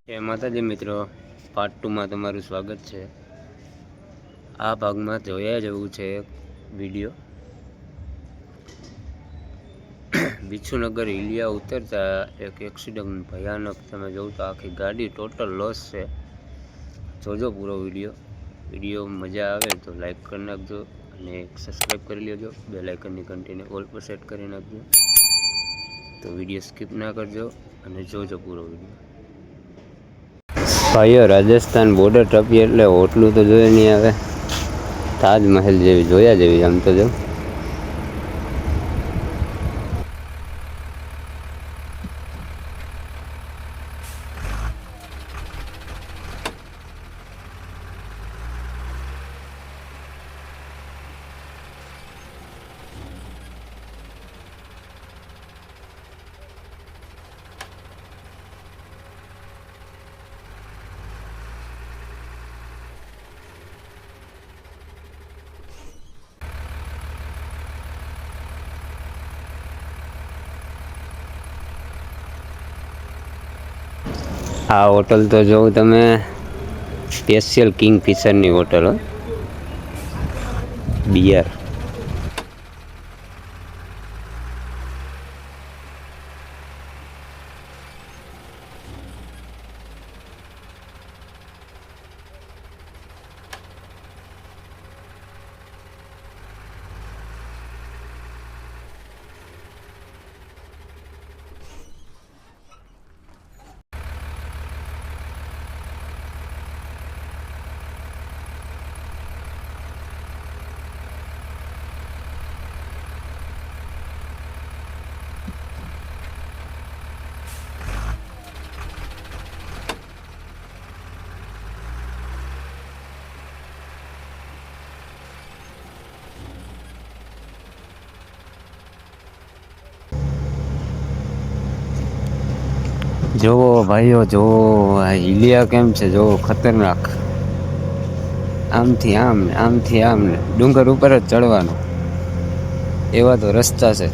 જય માતાજી મિત્રો, પાર્ટ 2માં તમારું સ્વાગત છે। આ ભાગમાં જોયા જેવું છે વિડીયો। વિછુનગર હિલિયા ઉતરતા એક એક્સિડન્ટ ભયાનક, તમે જોઉં તો આખી ગાડી ટોટલ લોસ છે। જોજો પૂરો વિડીયો મજા આવે તો લાઈક કરી નાખજો અને સબસ્ક્રાઈબ કરી લેજો। બેલ આઇકનની ઘંટીને ઓલ પર સેટ કરી નાખજો તો વિડીયો સ્કીપ ના કરજો અને જોજો પૂરો વિડીયો। ભાઈઓ, રાજસ્થાન બોર્ડર ટપી એટલે હોટલું તો જોઈ નહીં આવે, તાજમહેલ જેવી જોયા જેવી આમ તો જો। આ હોટલ તો જોઉં તમે, સ્પેશિયલ કિંગફિશરની હોટલ હો, બિયર। જોવો ભાઈઓ, જોવો આ હિલિયા કેમ છે, જોવો ખતરનાક। આમથી આમ ને આમથી આમ ને ડુંગર ઉપર જ ચડવાનું, એવા તો રસ્તા છે।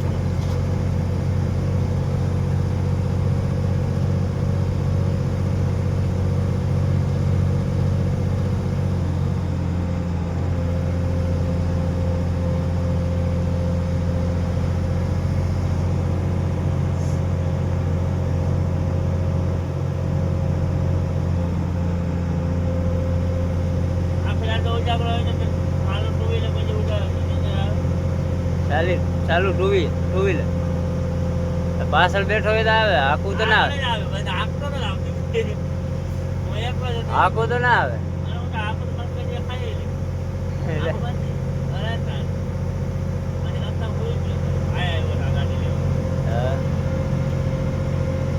ચાલુ ટુ વ્હીલર પાછળ બેઠો હોય તો આવે, આખું તો ના આવે, આખું તો ના આવે।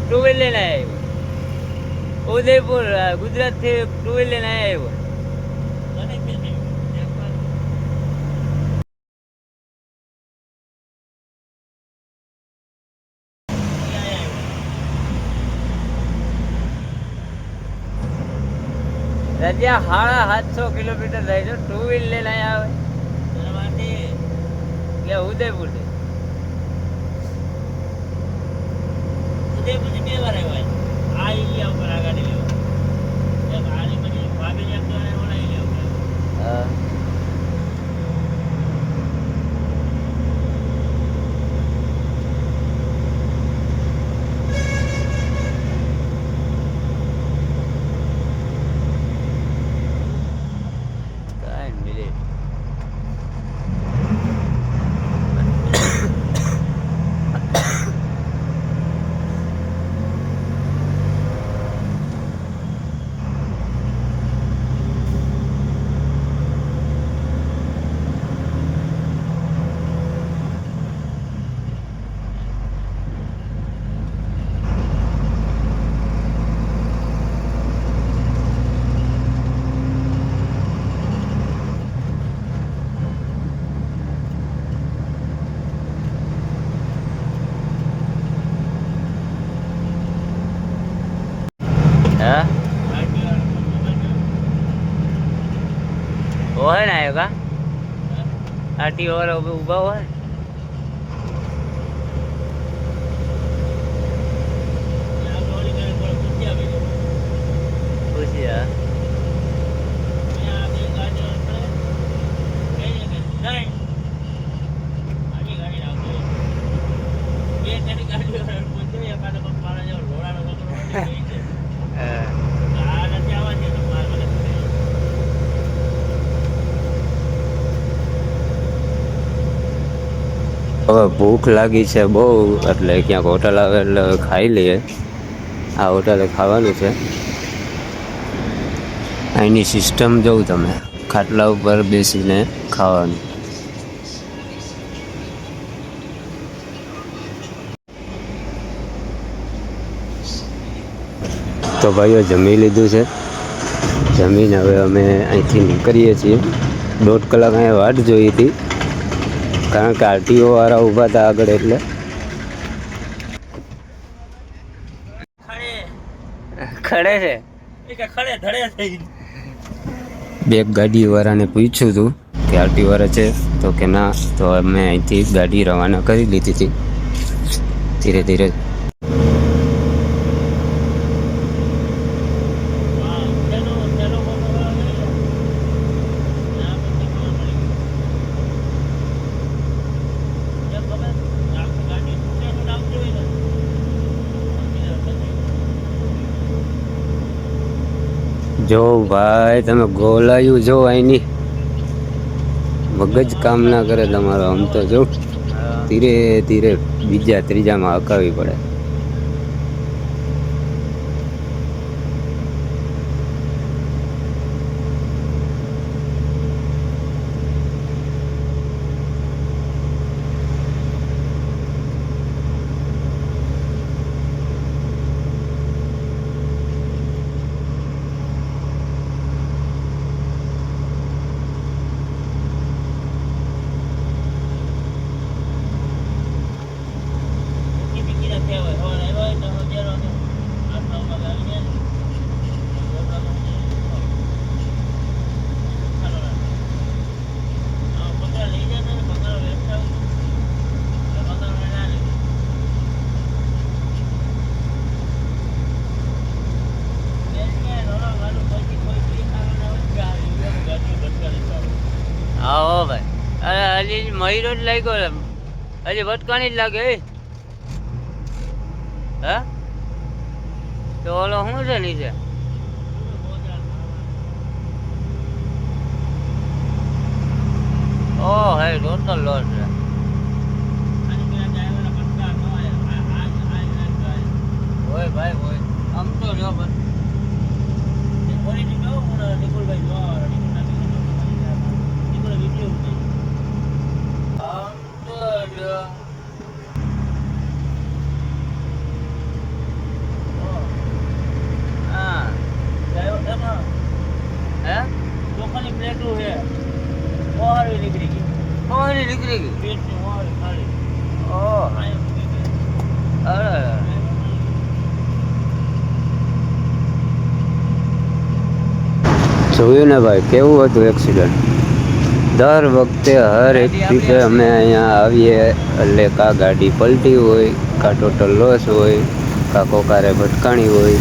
ટુ વ્હીલર લઈને આવ્યો ઉદયપુર, ગુજરાત થી ટુ વ્હીલર લઈને આવ્યો। રજા 750 કિલોમીટર થાય છે, ટુ વ્હીલર લઈને આવે એટલે ઉદયપુર થી। ઉદયપુર થી 2 વાર આવ્યો આ ઇલિયા ઉપર આ ગાડી લેવા, ગાડી પછી ભાભી જેમ તો ઓલા ઇલિયા ઉપર। હા, હોય ને આવ્યો કા આરટીઓ વાળા ઉભા હોય। ભૂખ લાગી છે બહુ, એટલે ક્યાંક હોટલ આવે એટલે ખાઈ લઈએ. આ હોટલે ખાવાનું છે. અહીંની સિસ્ટમ જોઉં તમે, ખાટલા ઉપર બેસીને ખાવાનું. તો ભાઈઓ જમી લીધું છે. જમીને હવે અમે અહીંથી નીકળીએ છીએ. 1.5 કલાક અહીંયા વાટ જોઈ હતી, કારણ કે આરટીઓ વાળા ઊભા હતા આગળ, એટલે ખડે છે. બે ગાડી વાળાને પૂછ્યું હતું કે આરટીઓ વાળા છે, તો કે ના. તો અમે અહીંથી ગાડી રવાના કરી લીધી હતી ધીરે ધીરે. જો ભાઈ તમે ગોલાયું જો, અહીંની મગજ કામ ના કરે તમારો. આમ તો જો ધીરે ધીરે બીજા ત્રીજામાં હકાવી પડે. હા ભાઈ, અરે હજી મહિનો જ લાગ્યો, હજી ભટકાણી જ લાગે. હા તો ઓલો શું છે નીચે? ઓ હે ટોટલ લોસ છે. હોય ભાઈ હોય, આમ તો જો જોયું ને ભાઈ કેવું હતું એક્સિડન્ટ. દર વખતે હર એક ટ્રીપે અમે અહીંયા આવીએ એટલે કા ગાડી પલટી હોય, કા ટોટલ લોસ હોય, કા કોકારે ભટકાણી હોય.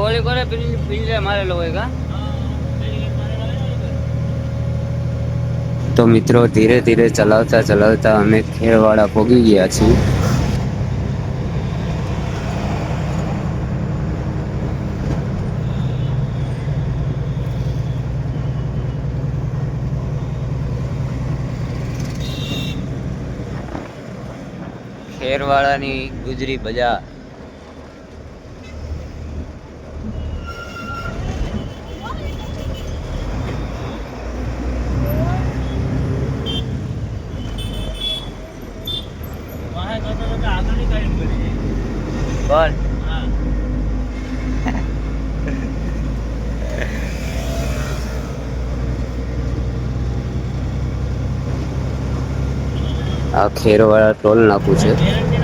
ઓલી કરે પિંજરે મારેલો હોય કા. તો મિત્રો ધીરે ધીરે ચલાવતા ચલાવતા અમે ખેરવાડા પહોંચી ગયા છીએ. ખેરવાડાની ગુજરી બજાર. બોલ. આ ખેરવાડા ટોલ નાકું છે.